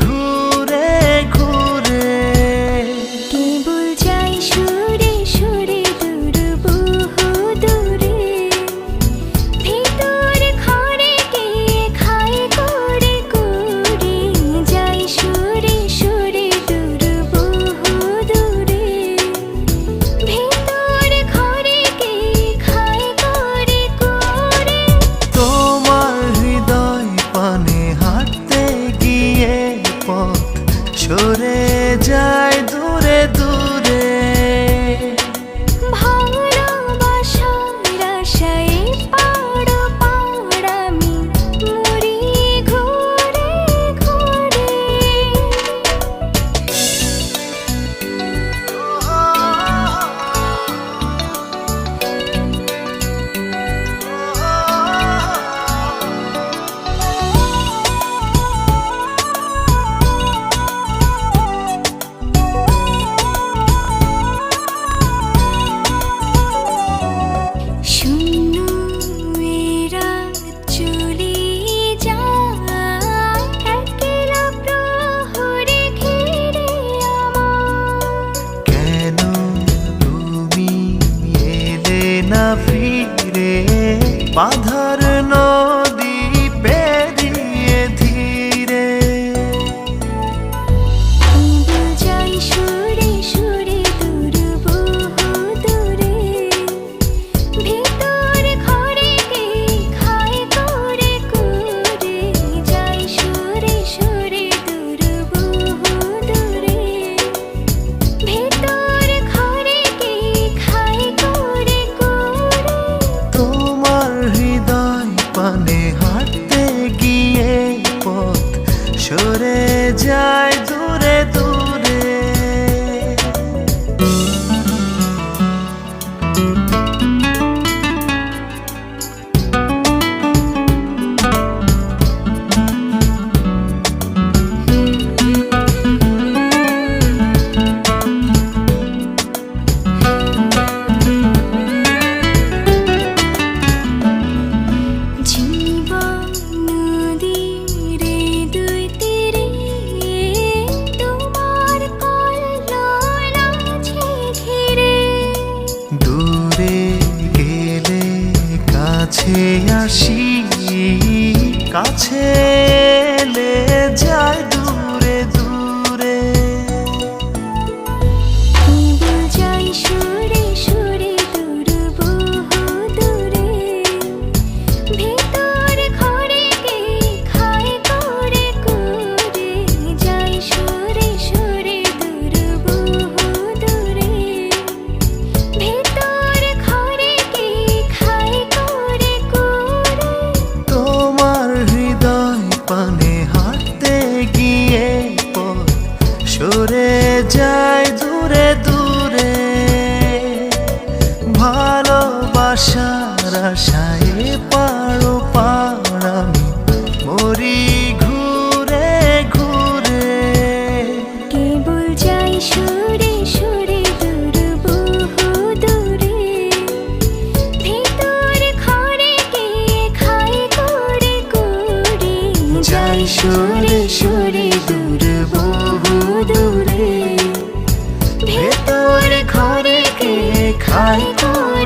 ঘুরে ঘুরে। কেবল যাই সুরে সুরে দূর বহু দূরে, ভিতর ঘরে গিয়ে খাই করে করে। যাই সুরে সুরে দূর বহু দূরে, ভিতর ঘরে গিয়ে খাই করে করে। তোমার হৃদয় পানে হাঁটতে গিয়ে পথ সরে যায় দূরে দূরে। ভালোবাসার আশায় পাড় পাড় আমি মরি ঘুরে ঘুরে। শূন্য রাত চলে যায়, একলা প্রহরে ঘিরে আমার। কেন তুমি এলে না ফিরে, বাধার নদী পেরিয়ে ধীরে। কেবল যাই সুরে সুরে দূর বহু দূরে, ভিতর ঘরে গিয়ে খাই করে করে। যাই সুরে সুরে দূর বহু দূরে, ভিতর ঘরে গিয়ে খাই করে করে। তোমার হৃদয় পানে হাঁটতে গিয়ে পথ সরে যায় দূরে দূরে। জীবন নদীর দুই তীরে, তোমার কল্লোল আছে ঘিরে। দূরে গেলে কাছে আসি, কাছে এলে যায় দূরে দূরে। কেবল যাই সুরে সুরে দূর বহু দূরে, ভিতর ঘরে গিয়ে খাই করে করে। যাই সুরে সুরে দূর বহু দূরে, ভিতর ঘরে গিয়ে খাই করে করে। তোমার হৃদয় পানে হাঁটতে গিয়ে পথ সরে যায় দূরে দূরে। ভালোবাসার আশায় পাড়ো পাড় আমি মরি ঘুরে ঘুরে। কেবল যাই সুরে সুরে দূর বহু দূরে, ভিতর ঘরে গিয়ে খাই করে করে। যাই সুরে সুরে দূর বহু দূরে, ভেতর ঘরে গিয়ে খাই করে।